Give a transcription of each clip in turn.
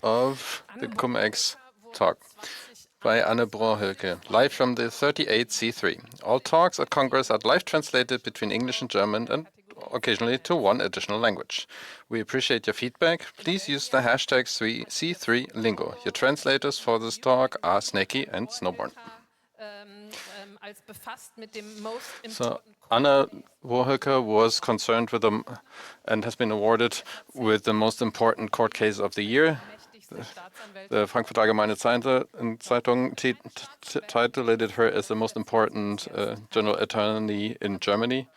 of the Cum-Ex talk by Anne Brohilke, live from the 38C3. All talks at Congress are live translated between English and German and occasionally to one additional language. We appreciate your feedback. Please use the hashtag C3Lingo. Your translators for this talk are Snakey and Snowborn. So Anna Brohilke was concerned with and has been awarded with the most important court case of the year. The Frankfurter Allgemeine Zeitung titled her as the most important general attorney in Germany.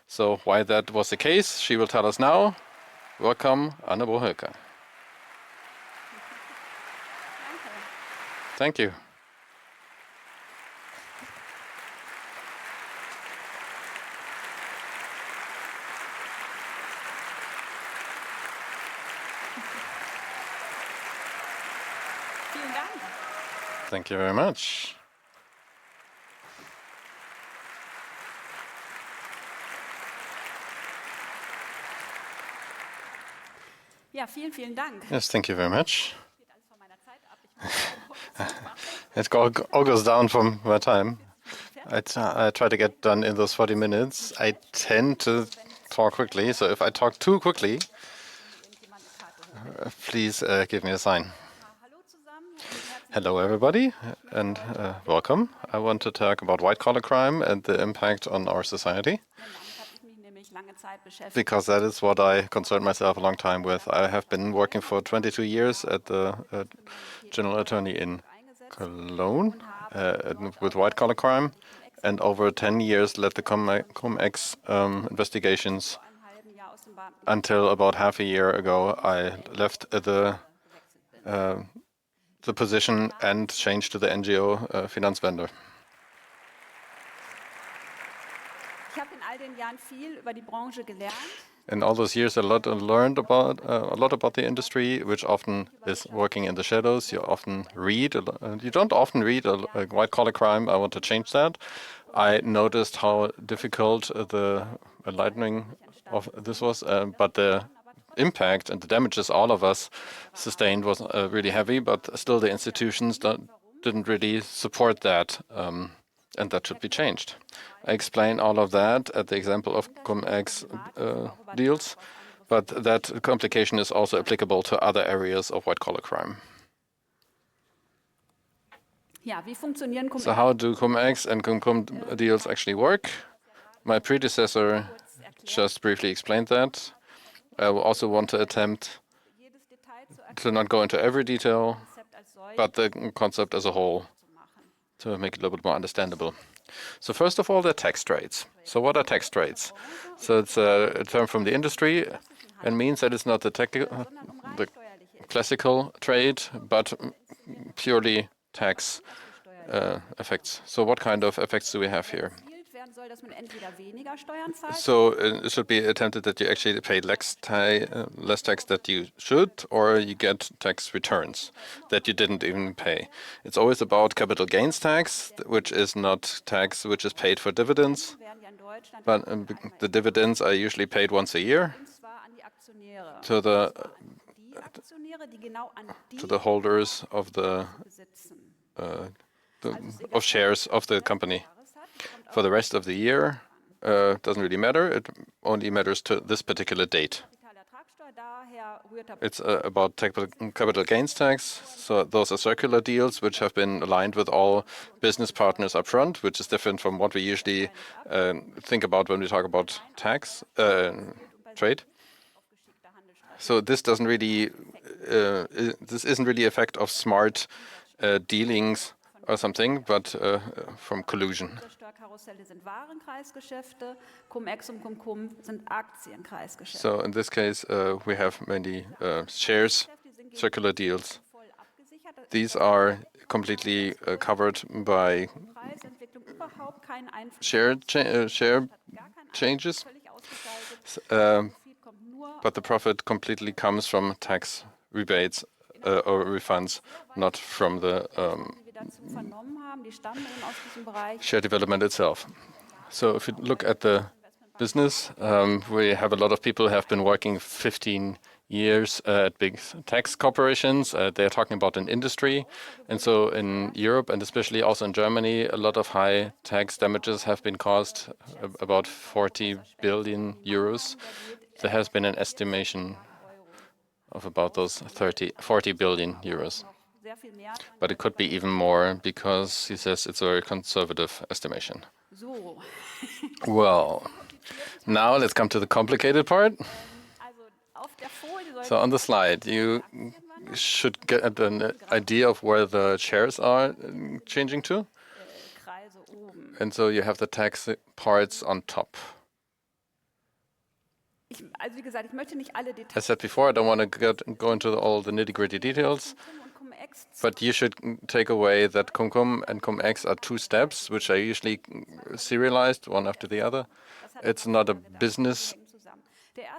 So why that was the case, she will tell us now. Welcome, Anna Brohilke. Thank you. Thank you very much. Ja, vielen Dank. Yes, thank you very much. It all goes down from my time. I try to get done in those 40 minutes. I tend to talk quickly, so if I talk too quickly, please give me a sign. Hello, everybody, and welcome. I want to talk about white-collar crime and the impact on our society, because that is what I concerned myself a long time with. I have been working for 22 years at the General Attorney in Cologne with white-collar crime, and over 10 years led the Cum-Ex investigations until about half a year ago. I left the position and changed to the NGO Finanzwende. In all those years, I learned about a lot about the industry, which often is working in the shadows. You don't often read a white-collar crime. I want to change that. I noticed how difficult the enlightening of this was, but the impact and the damages all of us sustained was really heavy, but still the institutions didn't really support that, and that should be changed. I explain all of that at the example of Cum-Ex deals, but that complication is also applicable to other areas of white-collar crime. So how do Cum-Ex and Cum deals actually work? My predecessor just briefly explained that. I will also want to attempt to not go into every detail, but the concept as a whole, to make it a little bit more understandable. So first of all, the tax rates. So what are tax rates? So it's a term from the industry and means that it's not the classical trade, but purely tax effects. So what kind of effects do we have here? So it should be attempted that you actually pay less tax that you should, or you get tax returns that you didn't even pay. It's always about capital gains tax, which is not tax which is paid for dividends, but the dividends are usually paid once a year to the holders of of shares of the company. For the rest of the year, doesn't really matter. It only matters to this particular date. It's about capital gains tax. So those are circular deals which have been aligned with all business partners up front, which is different from what we usually think about when we talk about tax trade. So this doesn't really, this isn't really an effect of smart dealings or something, but from collusion. So in this case, we have many shares, circular deals. These are completely covered by share changes, but the profit completely comes from tax rebates or refunds, not from the share development itself. So if you look at the business, we have a lot of people who have been working 15 years at big tax corporations. They're talking about an industry. And so in Europe, and especially also in Germany, a lot of high tax damages have been caused, about 40 billion euros. There has been an estimation of about those 40 billion euros. But it could be even more because he says it's a very conservative estimation. Well, now let's come to the complicated part. So on the slide, you should get an idea of where the shares are changing to. And so you have the tax parts on top. As said before, I don't want to go into all the nitty-gritty details, but you should take away that cum and cum-ex are two steps, which are usually serialized one after the other. It's not a business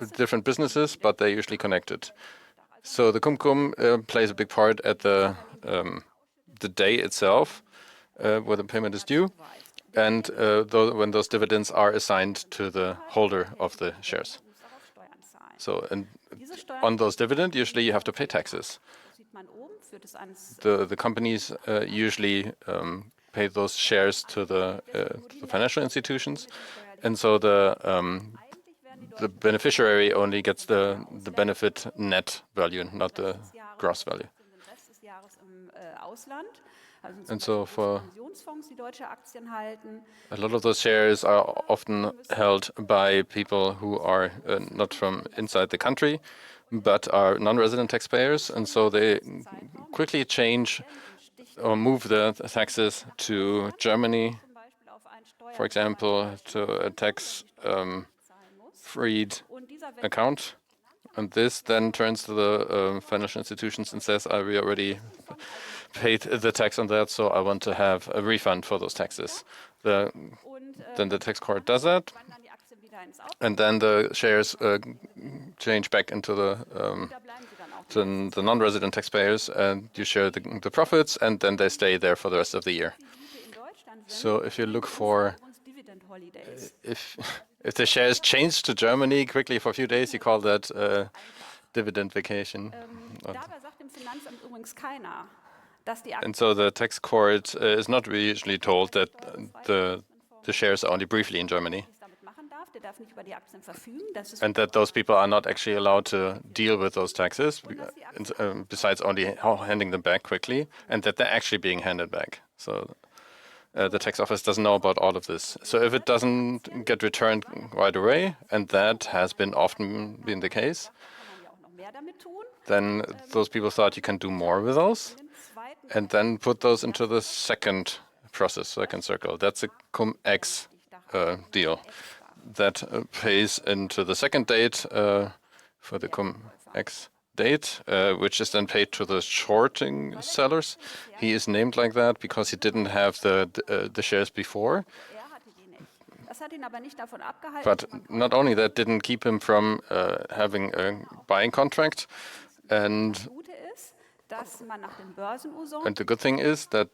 with different businesses, but they're usually connected. So the cum plays a big part at the day itself, where the payment is due, and when those dividends are assigned to the holder of the shares. So on those dividends, usually you have to pay taxes. The companies usually pay those shares to the financial institutions, and so the beneficiary only gets the benefit net value, not the gross value. And so for a lot of those shares are often held by people who are not from inside the country, but are non-resident taxpayers, and so they quickly change or move the taxes to Germany, for example, to a tax-freed account. And this then turns to the financial institutions and says, we already paid the tax on that, so I want to have a refund for those taxes. Then the tax court does that, and then the shares change back into the non-resident taxpayers, and you share the profits, and then they stay there for the rest of the year. So if you look for, if the shares change to Germany quickly for a few days, you call that dividend vacation. And so the tax court is not really usually told that the shares are only briefly in Germany, and that those people are not actually allowed to deal with those taxes, besides only handing them back quickly, and that they're actually being handed back. So the tax office doesn't know about all of this. So if it doesn't get returned right away, and that has often been the case, then those people thought you can do more with those, and then put those into the second process, second circle. That's a cum-ex deal that pays into the second date for the cum-ex date, which is then paid to the shorting sellers. He is named like that because he didn't have the shares before. But not only that, didn't keep him from having a buying contract. And the good thing is that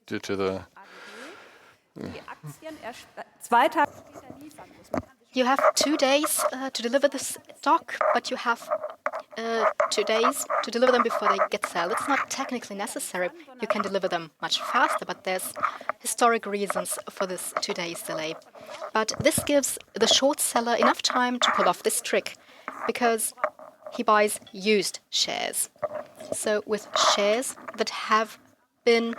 due to the you have 2 days to deliver the stock, but you have 2 days to deliver them before they get sold. It's not technically necessary. You can deliver them much faster, but there's historic reasons for this 2 days delay. But this gives the short seller enough time to pull off this trick, because he buys used shares. So with shares that have been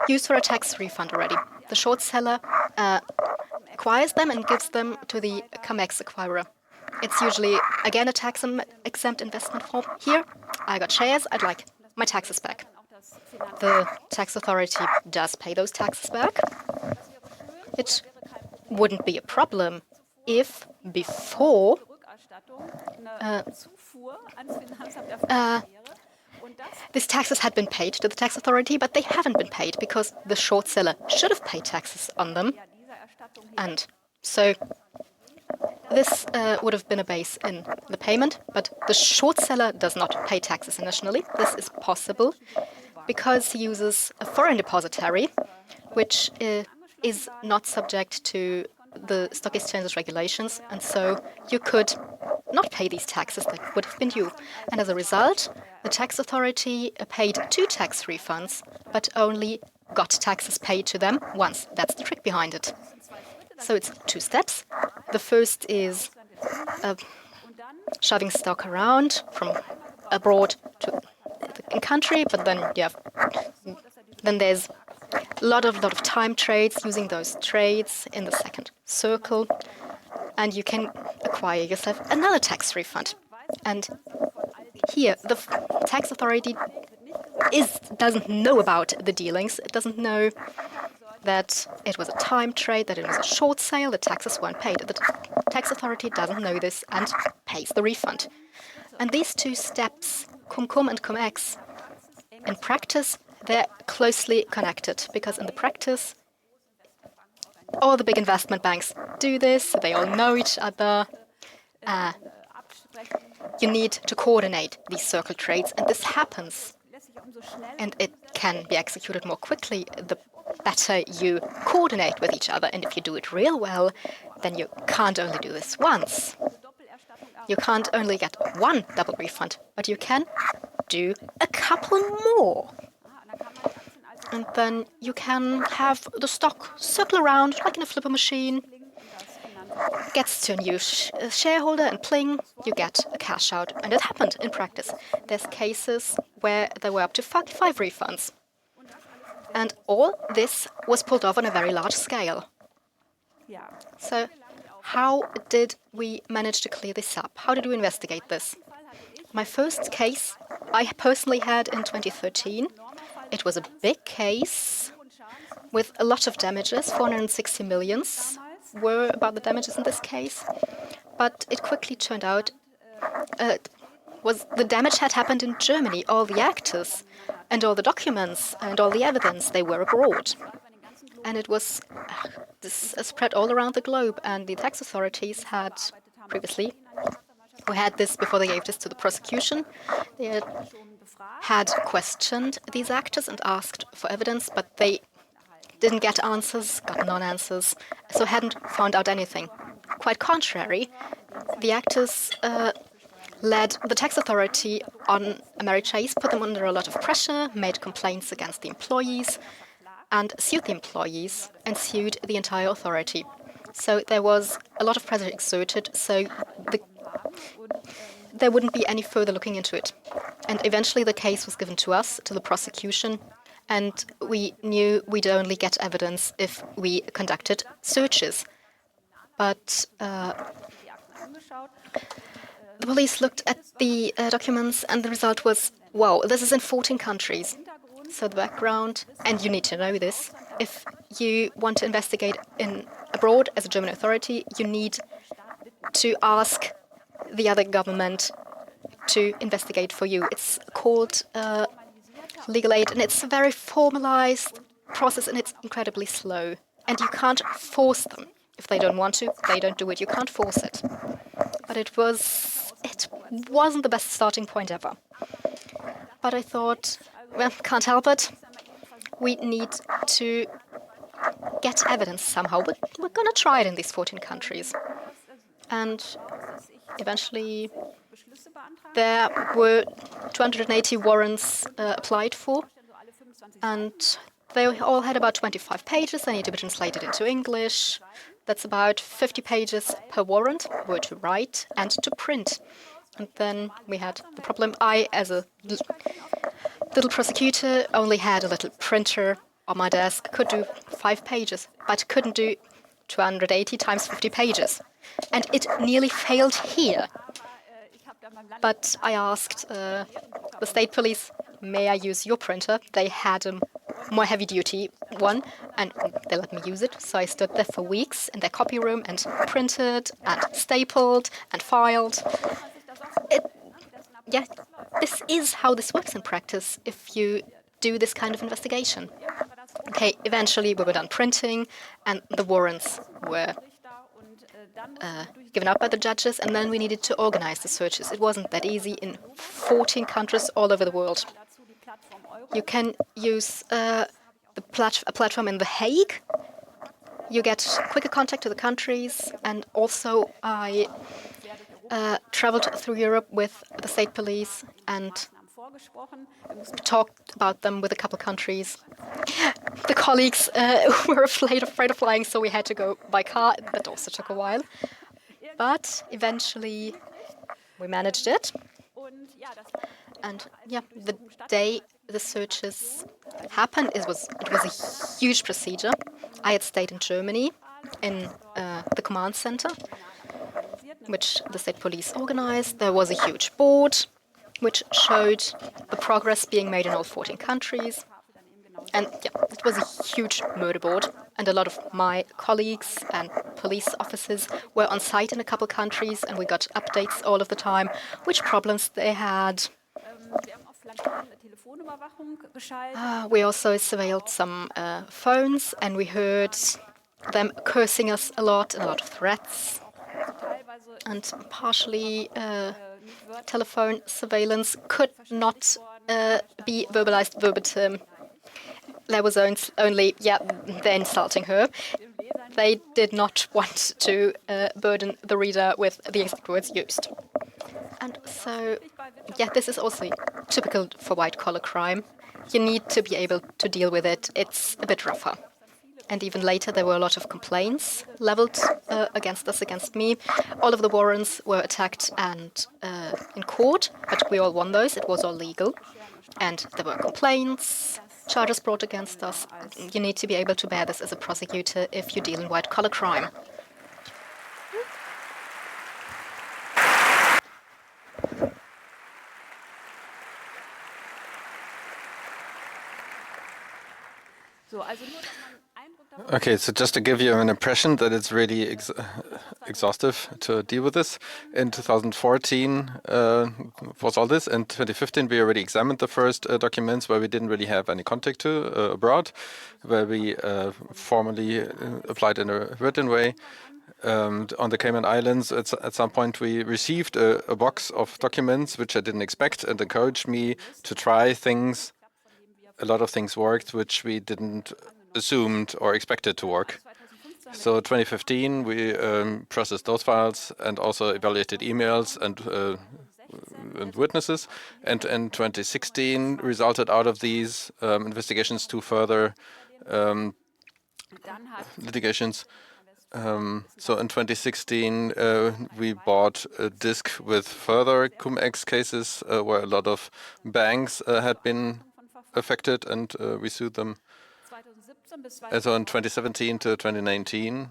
used for a tax refund already, the short seller acquires them and gives them to the cum-ex acquirer. It's usually, again, a tax-exempt investment form. Here, I got shares, I'd like my taxes back. The tax authority does pay those taxes back. It wouldn't be a problem if before these taxes had been paid to the tax authority, but they haven't been paid because the short seller should have paid taxes on them. And so this would have been a base in the payment, but the short seller does not pay taxes initially. This is possible because he uses a foreign depositary, which is not subject to the stock exchange's regulations, and so you could not pay these taxes that would have been due. And as a result, the tax authority paid 2 tax refunds, but only got taxes paid to them once. That's the trick behind it. So it's 2 steps. The first is shoving stock around from abroad to the country, but then there's a lot of time trades, using those trades in the second circle, and you can acquire yourself another tax refund. And here, the tax authority doesn't know about the dealings. It doesn't know that it was a time trade, that it was a short sale, the taxes weren't paid. The tax authority doesn't know this and pays the refund. And these 2 steps, cum and cum-ex, in practice, they're closely connected, because in the practice, all the big investment banks do this, they all know each other. You need to coordinate these circle trades, and this happens. And it can be executed more quickly the better you coordinate with each other. And if you do it real well, then you can't only do this once. You can't only get 1 double refund, but you can do a couple more. And then you can have the stock circle around like in a flipper machine. Gets to a new shareholder and pling, you get a cash out. And it happened in practice. There's cases where there were up to 5 refunds. And all this was pulled off on a very large scale. So how did we manage to clear this up? How did we investigate this? My first case I personally had in 2013. It was a big case with a lot of damages, 460 millions were about the damages in this case. But it quickly turned out the damage had happened in Germany. All the actors and all the documents and all the evidence, they were abroad. And it was spread all around the globe. And the tax authorities had previously, who had this before they gave this to the prosecution, they had questioned these actors and asked for evidence, but they didn't get answers, got non-answers, so hadn't found out anything. Quite contrary, the actors led the tax authority on a merry chase, put them under a lot of pressure, made complaints against the employees, and sued the employees and sued the entire authority. So there was a lot of pressure exerted, so there wouldn't be any further looking into it. And eventually the case was given to us, to the prosecution, and we knew we'd only get evidence if we conducted searches. But the police looked at the documents, and the result was, wow, this is in 14 countries. So the background, and you need to know this, if you want to investigate abroad as a German authority, you need to ask the other government to investigate for you. It's called legal aid, and it's a very formalized process, and it's incredibly slow. And you can't force them. If they don't want to, they don't do it. You can't force it. But it wasn't the best starting point ever. But I thought, well, can't help it. We need to get evidence somehow. But we're going to try it in these 14 countries. And eventually, there were 280 warrants applied for, and they all had about 25 pages. They need to be translated into English. That's about 50 pages per warrant, were to write and to print. And then we had the problem. I, as a little prosecutor, only had a little printer on my desk, could do 5 pages, but couldn't do 280 times 50 pages. And it nearly failed here. But I asked the state police, may I use your printer? They had a more heavy-duty one, and they let me use it. So I stood there for weeks in their copy room and printed and stapled and filed. This is how this works in practice if you do this kind of investigation. Okay, eventually we were done printing, and the warrants were given up by the judges, and then we needed to organize the searches. It wasn't that easy in 14 countries all over the world. You can use a platform in The Hague. You get quicker contact to the countries, and also I traveled through Europe with the state police and talked about them with a couple countries. The colleagues were afraid of flying, so we had to go by car. That also took a while. But eventually we managed it. And yeah, the day the searches happened, it was a huge procedure. I had stayed in Germany in the command center, which the state police organized. There was a huge board which showed the progress being made in all 14 countries. And yeah, it was a huge murder board. And a lot of my colleagues and police officers were on site in a couple countries, and we got updates all of the time, which problems they had. We also surveilled some phones, and we heard them cursing us a lot and a lot of threats. And partially telephone surveillance could not be verbalized verbatim. There was only, they're insulting her. They did not want to burden the reader with the exact words used. And so, yeah, this is also typical for white-collar crime. You need to be able to deal with it. It's a bit rougher. And even later, there were a lot of complaints leveled against us, against me. All of the warrants were attacked and in court, but we all won those. It was all legal. And there were complaints, charges brought against us. You need to be able to bear this as a prosecutor if you deal in white-collar crime. Okay, so just to give you an impression that it's really exhaustive to deal with this, in 2014 was all this. In 2015, we already examined the first documents where we didn't really have any contact to abroad, where we formally applied in a written way. On the Cayman Islands, at some point, we received a box of documents which I didn't expect and encouraged me to try things. A lot of things worked which we didn't assumed or expected to work. So 2015, we processed those files and also evaluated emails and witnesses. And in 2016, resulted out of these investigations two further litigations. So in 2016, we bought a disk with further cum-ex cases where a lot of banks had been affected, and we sued them. And so in 2017 to 2019,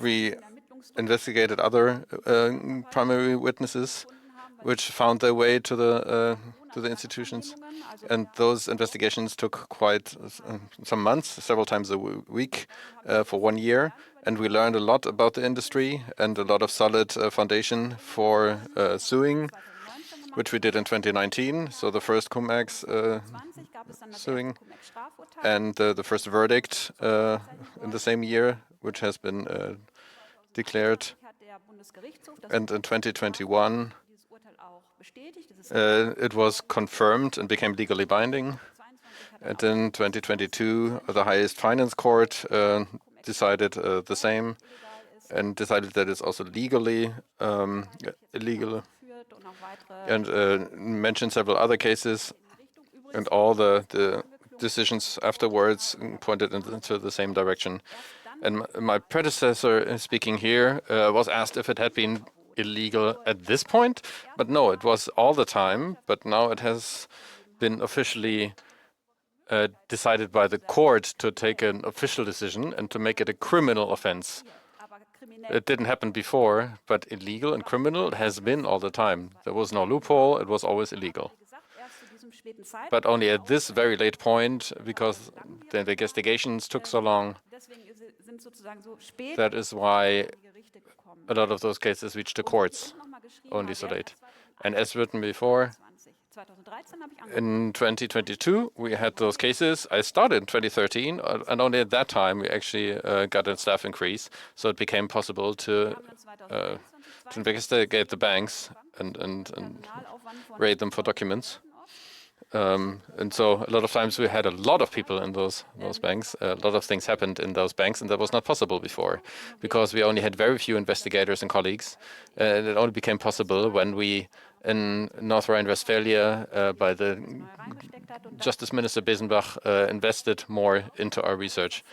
we investigated other primary witnesses, which found their way to the institutions, and those investigations took quite some months, several times a week, for 1 year, and we learned a lot about the industry and a lot of solid foundation for suing, which we did in 2019. So the first cum-ex suing, and the first verdict in the same year, which has been declared. And in 2021, it was confirmed and became legally binding. And in 2022, the highest finance court decided the same and decided that it's also legally illegal, and mentioned several other cases, and all the decisions afterwards pointed into the same direction. And my predecessor speaking here was asked if it had been illegal at this point, but no, it was all the time. But now it has been officially decided by the court to take an official decision and to make it a criminal offense. It didn't happen before, but illegal and criminal it has been all the time. There was no loophole, it was always illegal. But only at this very late point, because the investigations took so long, that is why a lot of those cases reached the courts only so late. And as written before, in 2022, we had those cases. I started in 2013, and only at that time we actually got a staff increase, so it became possible to investigate the banks and raid them for documents. And so a lot of times we had a lot of people in those banks. A lot of things happened in those banks, and that was not possible before because we only had very few investigators and colleagues. And it only became possible when we, in North Rhine-Westphalia, by the Justice Minister Besenbach, invested more into our research,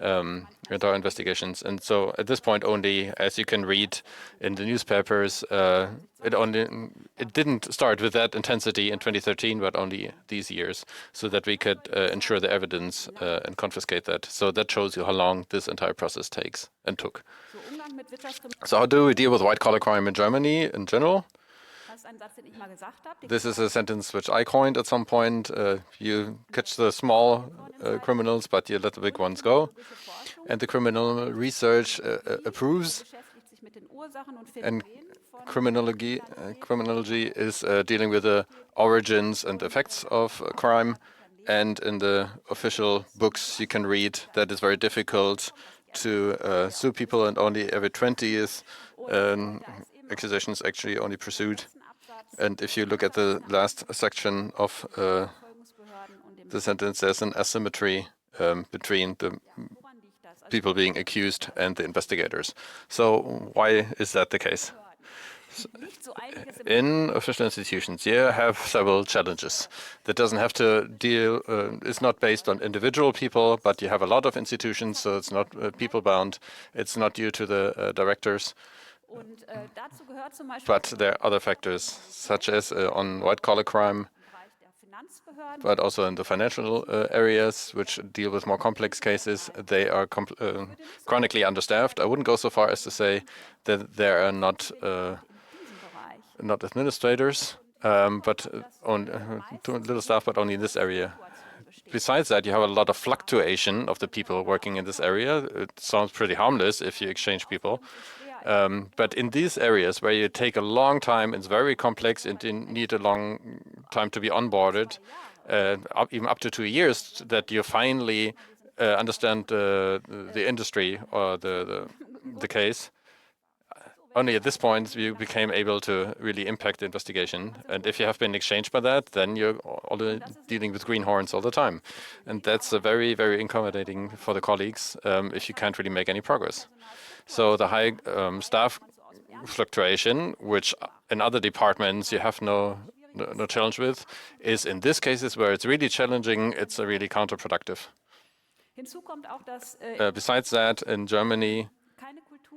into our investigations. And so at this point only, as you can read in the newspapers, it didn't start with that intensity in 2013, but only these years, so that we could ensure the evidence and confiscate that. So that shows you how long this entire process takes and took. So how do we deal with white-collar crime in Germany in general? This is a sentence which I coined at some point. You catch the small criminals, but you let the big ones go. And the criminal research approves. And criminology is dealing with the origins and effects of crime. And in the official books you can read that it's very difficult to sue people, and only every 20th accusation is actually only pursued. And if you look at the last section of the sentence, there's an asymmetry between the people being accused and the investigators. So why is that the case? In official institutions, you have several challenges. That doesn't have to deal, it's not based on individual people, but you have a lot of institutions, so it's not people-bound. It's not due to the directors. But there are other factors, such as on white-collar crime, but also in the financial areas, which deal with more complex cases. They are chronically understaffed. I wouldn't go so far as to say that there are not administrators, but too little staff, but only in this area. Besides that, you have a lot of fluctuation of the people working in this area. It sounds pretty harmless if you exchange people. But in these areas where you take a long time, it's very complex, and you need a long time to be onboarded, even up to 2 years, that you finally understand the industry or the case. Only at this point you became able to really impact the investigation. And if you have been exchanged by that, then you're already dealing with greenhorns all the time. And that's very, very accommodating for the colleagues if you can't really make any progress. So the high staff fluctuation, which in other departments you have no challenge with, is in these cases where it's really challenging, it's really counterproductive. Besides that, in Germany,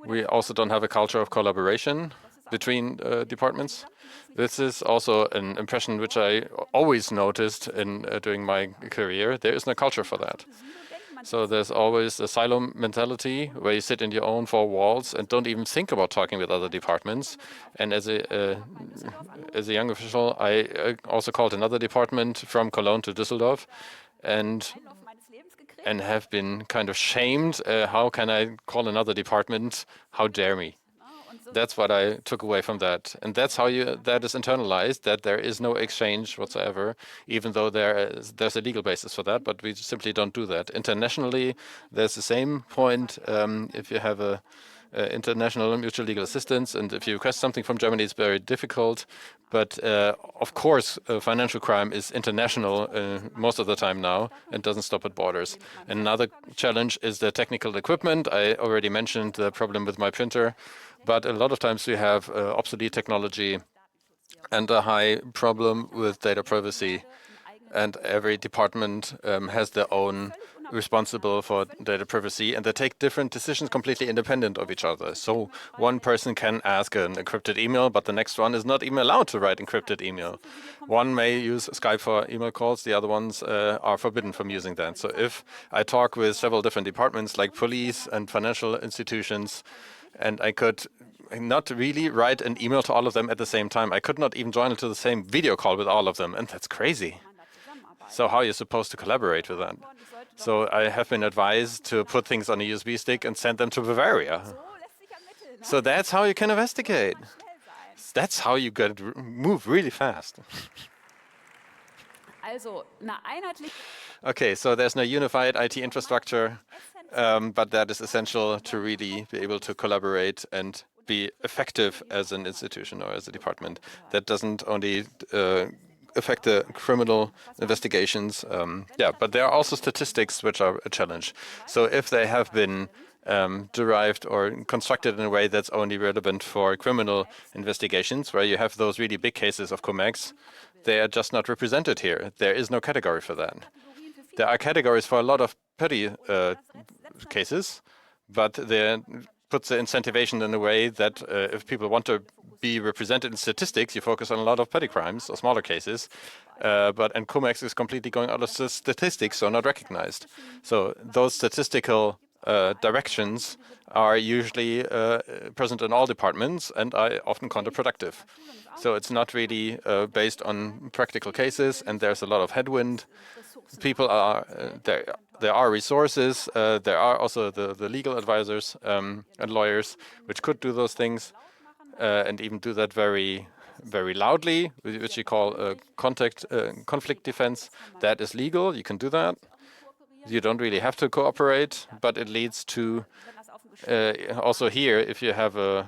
we also don't have a culture of collaboration between departments. This is also an impression which I always noticed during my career. There is no culture for that. So there's always a silo mentality where you sit in your own four walls and don't even think about talking with other departments. And as a young official, I also called another department from Cologne to Düsseldorf, and have been kind of shamed. How can I call another department? How dare me? That's what I took away from that. And that's how that is internalized, that there is no exchange whatsoever, even though there's a legal basis for that, but we simply don't do that. Internationally, there's the same point. If you have a international mutual legal assistance, and if you request something from Germany, it's very difficult. But of course, financial crime is international most of the time now and doesn't stop at borders. Another challenge is the technical equipment. I already mentioned the problem with my printer, but a lot of times we have obsolete technology and a high problem with data privacy. And every department has their own responsible for data privacy, and they take different decisions completely independent of each other. So one person can ask an encrypted email, but the next one is not even allowed to write encrypted email. One may use Skype for email calls, the other ones are forbidden from using that. So if I talk with several different departments like police and financial institutions, and I could not really write an email to all of them at the same time, I could not even join into the same video call with all of them, and that's crazy. So how are you supposed to collaborate with that? So I have been advised to put things on a USB stick and send them to Bavaria. So that's how you can investigate. That's how you can move really fast. Okay, so there's no unified IT infrastructure, but that is essential to really be able to collaborate and be effective as an institution or as a department. That doesn't only affect the criminal investigations. Yeah, but there are also statistics which are a challenge. So if they have been derived or constructed in a way that's only relevant for criminal investigations, where you have those really big cases of cum-ex, they are just not represented here. There is no category for that. There are categories for a lot of petty cases, but they puts the incentivation in a way that if people want to be represented in statistics, you focus on a lot of petty crimes or smaller cases, and cum-ex is completely going out of statistics, so not recognized. So those statistical directions are usually present in all departments and are often counterproductive. So it's not really based on practical cases, and there's a lot of headwind. People are there are resources. There are also the legal advisors and lawyers which could do those things and even do that very, very loudly, which you call conflict defense. That is legal. You can do that. You don't really have to cooperate, but it leads to also here, if you have a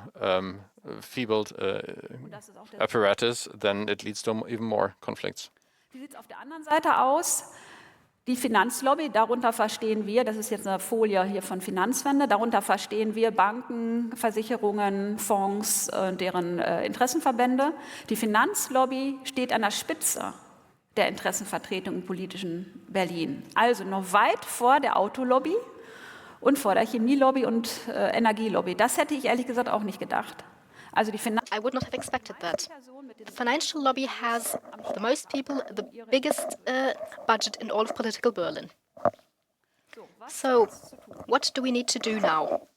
feebled apparatus, then it leads to even more conflicts. Wie sieht es auf der anderen Seite aus? Die Finanzlobby, darunter verstehen wir, das ist jetzt eine Folie hier von Finanzwende, darunter verstehen wir Banken, Versicherungen, Fonds, deren Interessenverbände. Die Finanzlobby steht an der Spitze der Interessenvertretung im politischen Berlin. Also noch weit vor der Autolobby und vor der Chemielobby und Energielobby. Das hätte ich ehrlich gesagt auch nicht gedacht. Also die I would not have expected that. The financial lobby has the most people, the biggest budget in all of political Berlin. So, what do we need to do now?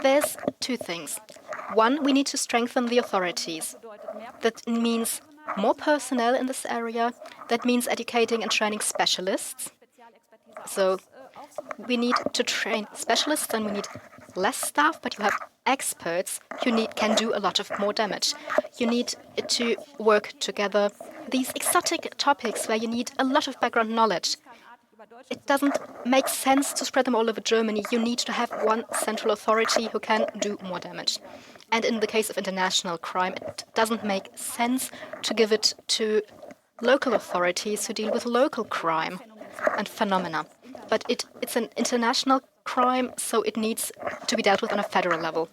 There's two things. One, we need to strengthen the authorities. That means more personnel in this area. That means educating and training specialists. So, we need to train specialists and we need less staff, but you have experts who can do a lot of more damage. You need to work together. These exotic topics where you need a lot of background knowledge, it doesn't make sense to spread them all over Germany. You need to have one central authority who can do more damage. And in the case of international crime, it doesn't make sense to give it to local authorities who deal with local crime and phenomena. But it's an international crime, so it needs to be dealt with on a federal level.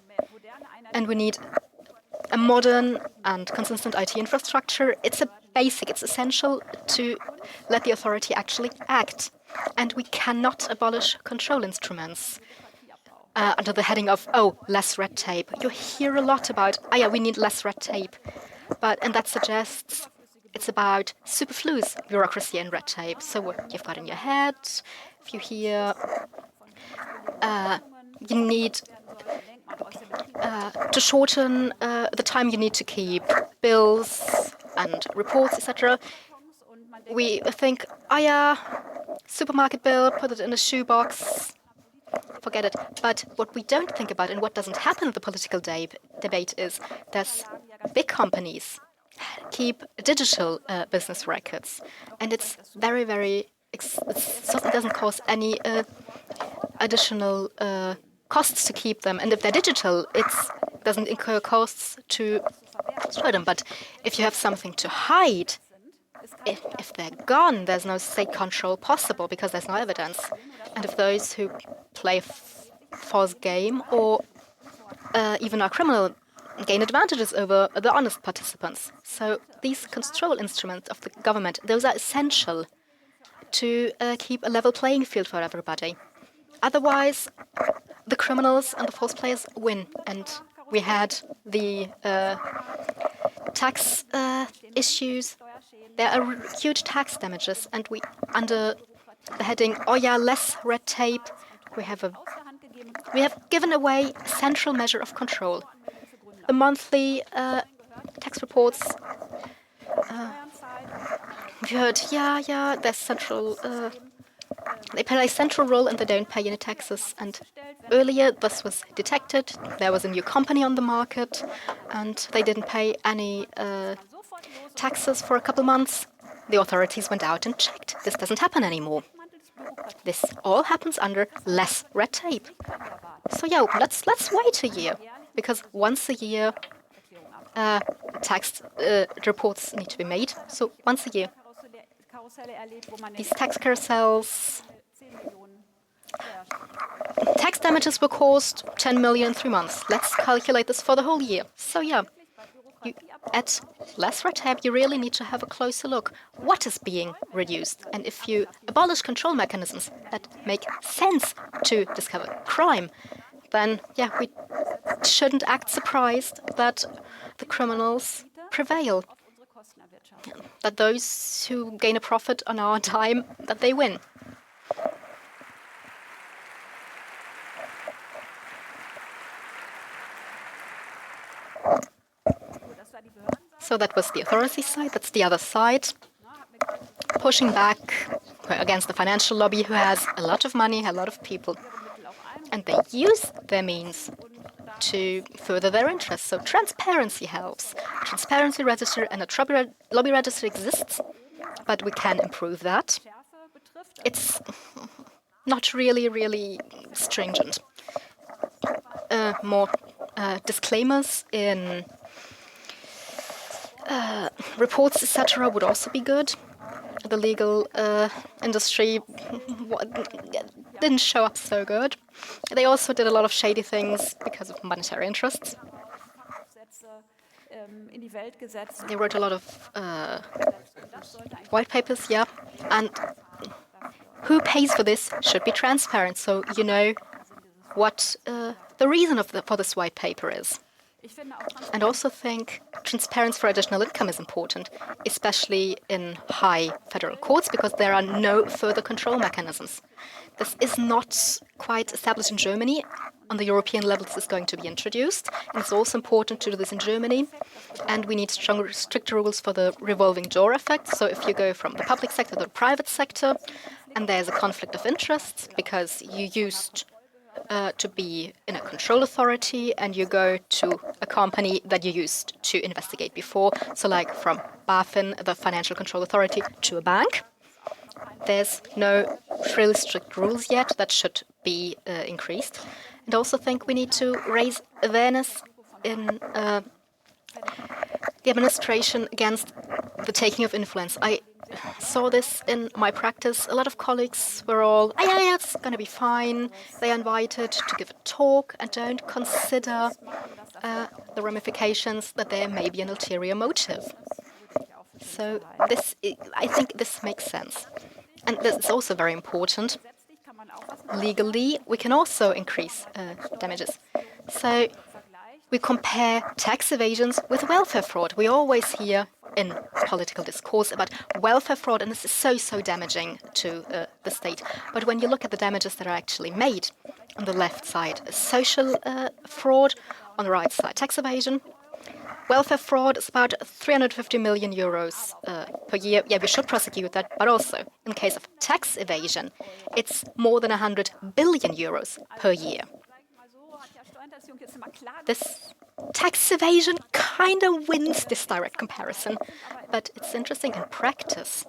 And we need a modern and consistent IT infrastructure. It's it's essential to let the authority actually act. And we cannot abolish control instruments under the heading of, less red tape. You hear a lot about, we need less red tape. And that suggests it's about superfluous bureaucracy and red tape. So what you've got in your head, if you hear you need to shorten the time you need to keep bills and reports, etc. We think, supermarket bill, put it in a shoebox, forget it. But what we don't think about and what doesn't happen in the political debate is that big companies keep digital business records, and it's very, very. It doesn't cause any additional costs to keep them. And if they're digital, it doesn't incur costs to store them. But if you have something to hide, if they're gone, there's no state control possible because there's no evidence. And if those who play a false game or even are criminal gain advantages over the honest participants. So these control instruments of the government, those are essential to keep a level playing field for everybody. Otherwise, the criminals and the false players win. And we had the tax issues. There are huge tax damages, and we, under the heading, less red tape, we have given away a central measure of control. The monthly tax reports. We heard, there's central. They play a central role and they don't pay any taxes. And earlier, this was detected. There was a new company on the market, and they didn't pay any taxes for a couple months. The authorities went out and checked. This doesn't happen anymore. This all happens under less red tape. So let's wait a year, because once a year tax reports need to be made. So once a year, these tax carousels, tax damages were caused 10 million in 3 months. Let's calculate this for the whole year. So yeah, you add less red tape, you really need to have a closer look. What is being reduced? And if you abolish control mechanisms that make sense to discover crime, then yeah, we shouldn't act surprised that the criminals prevail, that those who gain a profit on our time, that they win. So that was the authority side, that's the other side, pushing back against the financial lobby who has a lot of money, a lot of people, and they use their means to further their interests. So transparency helps. A transparency register and a lobby register exists, but we can improve that. It's not really stringent. More disclaimers in reports, etc., would also be good. The legal industry didn't show up so good. They also did a lot of shady things because of monetary interests. They wrote a lot of white papers, yeah. And who pays for this should be transparent, so you know what the reason for this white paper is. And also think transparency for additional income is important, especially in high federal courts, because there are no further control mechanisms. This is not quite established in Germany. On the European level, this is going to be introduced. And it's also important to do this in Germany. And we need stricter rules for the revolving door effect. So if you go from the public sector to the private sector, and there's a conflict of interest because you used to be in a control authority and you go to a company that you used to investigate before, so like from BaFin, the Financial Control Authority, to a bank. There's no really strict rules yet that should be increased. And also think we need to raise awareness in the administration against the taking of influence. I saw this in my practice. A lot of colleagues were all, yeah, it's going to be fine. They are invited to give a talk and don't consider the ramifications that there may be an ulterior motive. So I think this makes sense. And this is also very important. Legally, we can also increase damages. So we compare tax evasions with welfare fraud. We always hear in political discourse about welfare fraud, and this is so damaging to the state. But when you look at the damages that are actually made, on the left side, social fraud, on the right side, tax evasion. Welfare fraud is about 350 million euros per year. Yeah, we should prosecute that, but also, in the case of tax evasion, it's more than 100 billion euros per year. This tax evasion kind of wins this direct comparison, but it's interesting in practice.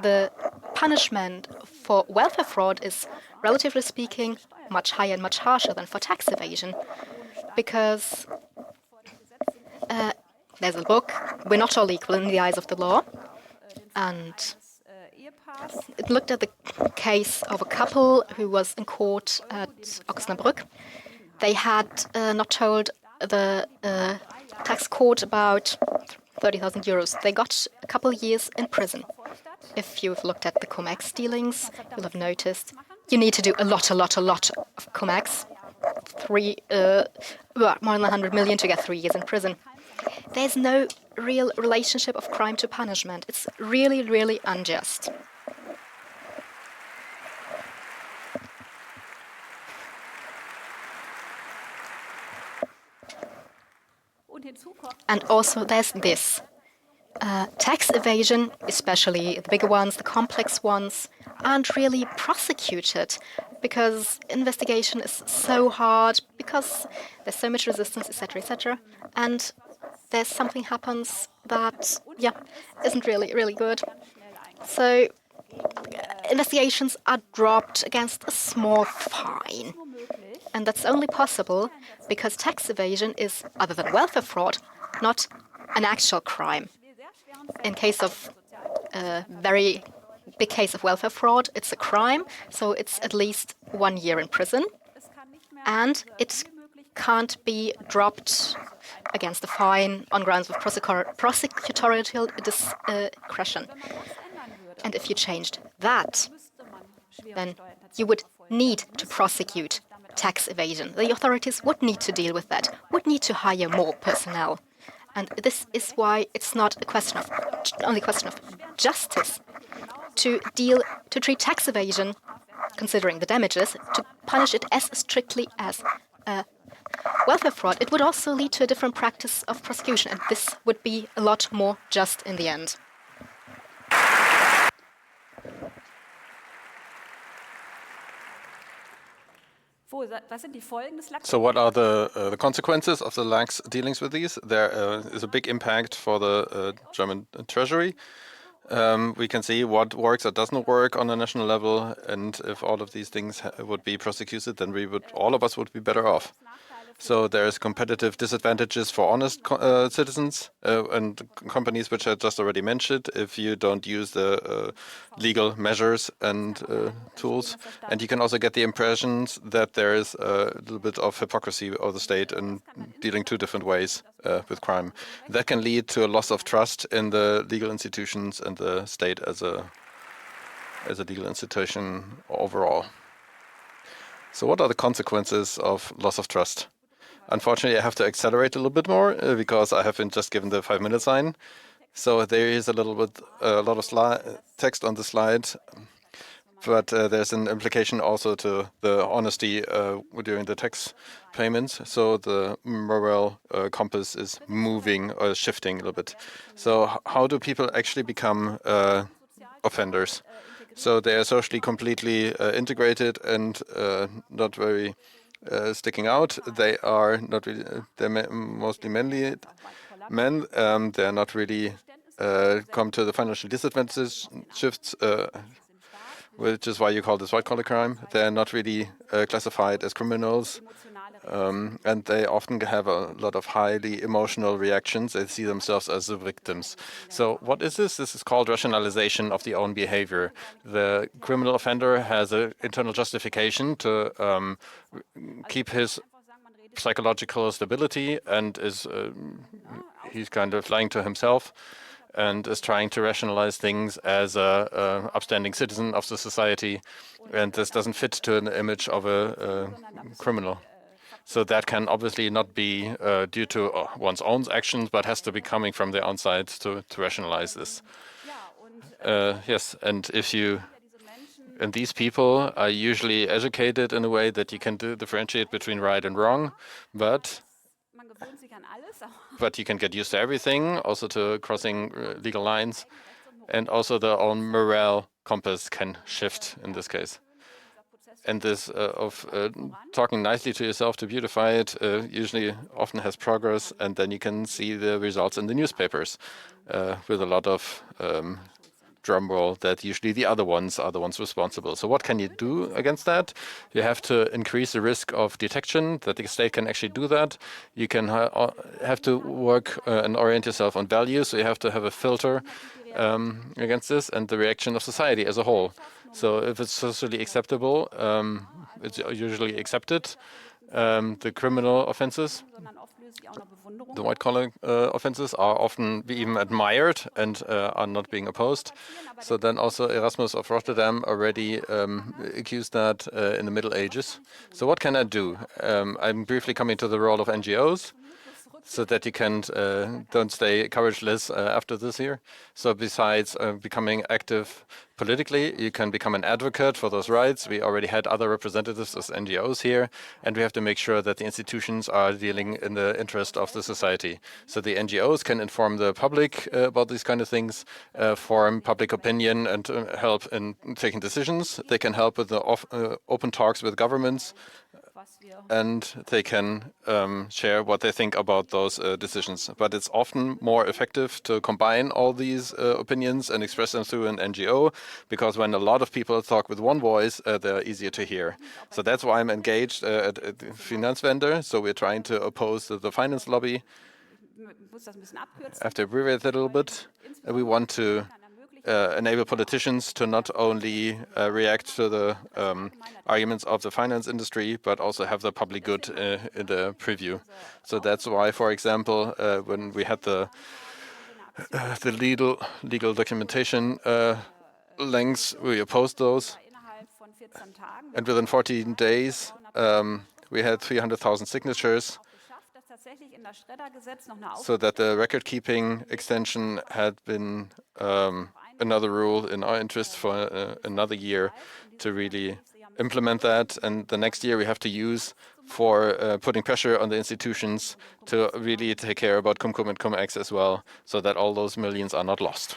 The punishment for welfare fraud is, relatively speaking, much higher and much harsher than for tax evasion, because there's a book, We're Not All Equal in the Eyes of the Law, and it looked at the case of a couple who was in court at Osnabrück. They had not told the tax court about 30,000 euros. They got a couple years in prison. If you've looked at the cum-ex dealings, you'll have noticed you need to do a lot of cum-ex. More than 100 million to get 3 years in prison. There's no real relationship of crime to punishment. It's really unjust. And also there's this. Tax evasion, especially the bigger ones, the complex ones, aren't really prosecuted because investigation is so hard, because there's so much resistance, etc., and there's something happens that, isn't really good. So investigations are dropped against a small fine. And that's only possible because tax evasion is, other than welfare fraud, not an actual crime. In case of a very big case of welfare fraud, it's a crime, so it's at least 1 year in prison, and it can't be dropped against a fine on grounds of prosecutorial discretion. And if you changed that, then you would need to prosecute tax evasion. The authorities would need to deal with that, would need to hire more personnel. And this is why it's not only a question of justice to treat tax evasion, considering the damages, to punish it as strictly as welfare fraud. It would also lead to a different practice of prosecution, and this would be a lot more just in the end. So what are the consequences of the lax dealings with these? There is a big impact for the German Treasury. We can see what works or doesn't work on a national level, and if all of these things would be prosecuted, then all of us would be better off. So there's competitive disadvantages for honest citizens and companies, which I just already mentioned, if you don't use the legal measures and tools. And you can also get the impressions that there is a little bit of hypocrisy of the state in dealing two different ways with crime. That can lead to a loss of trust in the legal institutions and the state as a legal institution overall. So what are the consequences of loss of trust? Unfortunately, I have to accelerate a little bit more because I have been just given the 5-minute sign. So there is a lot of text on the slide, but there's an implication also to the honesty during the tax payments. So the moral compass is moving or shifting a little bit. So how do people actually become offenders? So they are socially completely integrated and not very sticking out. They are not really. They're mostly men. They're not really come to the financial disadvantage shifts, which is why you call this white-collar crime. They're not really classified as criminals, and they often have a lot of highly emotional reactions. They see themselves as the victims. So what is this? This is called rationalization of the own behavior. The criminal offender has an internal justification to keep his psychological stability, and he's kind of lying to himself and is trying to rationalize things as a upstanding citizen of the society, and this doesn't fit to an image of a criminal. So that can obviously not be due to one's own actions, but has to be coming from the outside to rationalize this. Yes, and these people are usually educated in a way that you can differentiate between right and wrong, but you can get used to everything, also to crossing legal lines, and also their own morale compass can shift in this case. And this of talking nicely to yourself to beautify it usually often has progress, and then you can see the results in the newspapers with a lot of drumroll that usually the other ones are the ones responsible. So what can you do against that? You have to increase the risk of detection, that the state can actually do that. You can have to work and orient yourself on values, so you have to have a filter against this and the reaction of society as a whole. So if it's socially acceptable, it's usually accepted. The criminal offenses, the white-collar offenses, are often even admired and are not being opposed. So then also Erasmus of Rotterdam already accused that in the Middle Ages. So what can I do? I'm briefly coming to the role of NGOs, so that you can don't stay courageless after this year. So besides becoming active politically, you can become an advocate for those rights. We already had other representatives as NGOs here, and we have to make sure that the institutions are dealing in the interest of the society. So the NGOs can inform the public about these kind of things, form public opinion, and help in taking decisions. They can help with the open talks with governments, and they can share what they think about those decisions. But it's often more effective to combine all these opinions and express them through an NGO, because when a lot of people talk with one voice, they're easier to hear. So that's why I'm engaged at Finanzwende. So we're trying to oppose the finance lobby. muss das ein bisschen abkürzen. I have to abbreviate that a little bit. We want to enable politicians to not only react to the arguments of the finance industry, but also have the public good in the preview. So that's why, for example, when we had the legal documentation lengths, we opposed those. Innerhalb von 14 Tagen And within 14 days, we had 300,000 signatures, geschafft, dass tatsächlich in das Schreddergesetz noch eine so that the record-keeping extension had been another rule in our interest for another year to really implement that. And the next year we have to use for putting pressure on the institutions to really take care about Cum and Cum-Ex as well, so that all those millions are not lost.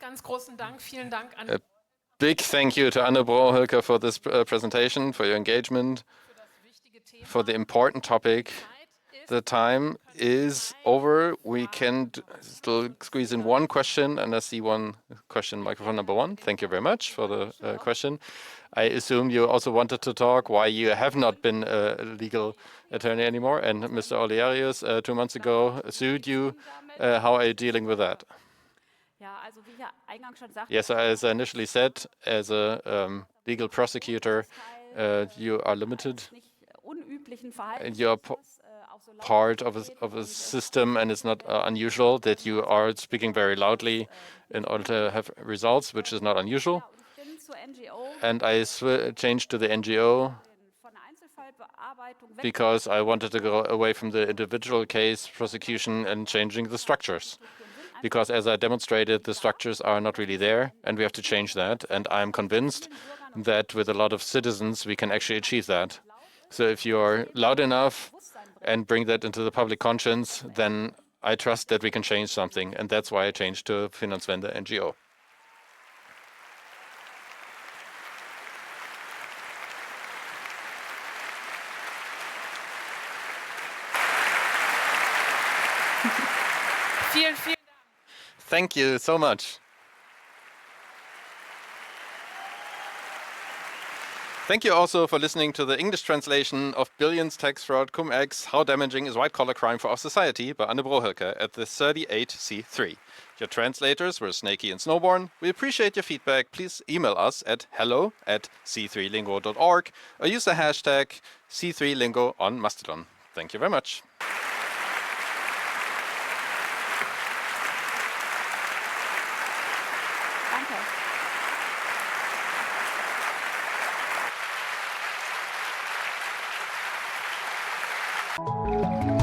Ganz großen Dank. Vielen Dank an Big thank you to Anne Brohölker for this presentation, for your engagement, for the important topic. The time is over. We can still squeeze in one question, and I see one question, microphone number one. Thank you very much for the question. I assume you also wanted to talk why you have not been a legal attorney anymore, and Mr. Olearius 2 months ago sued you. How are you dealing with that? Ja, also wie ich ja eingangs schon sagte, Yes, as I initially said, as a legal prosecutor, you are limited. nicht unüblichen And you're part of a system, and it's not unusual that you are speaking very loudly in order to have results, which is not unusual. Ich bin zur NGO And I changed to the NGO von Einzelfallbearbeitung weg because I wanted to go away from the individual case prosecution and changing the structures. Because as I demonstrated, the structures are not really there, and we have to change that. And I'm convinced that with a lot of citizens, we can actually achieve that. So if you're loud enough and bring that into the public conscience, then I trust that we can change something. And that's why I changed to Finanzwende NGO. vielen Dank. Thank you so much. Thank you also for listening to the English translation of Billions Tax Fraud Cum-Ex, How Damaging is White-Collar Crime for Our Society by Anne Brohölker at the 38C3. Your translators were Snakey and Snowborn. We appreciate your feedback. Please email us at hello@c3lingo.org or use the hashtag C3Lingo on Mastodon. Thank you very much. Danke.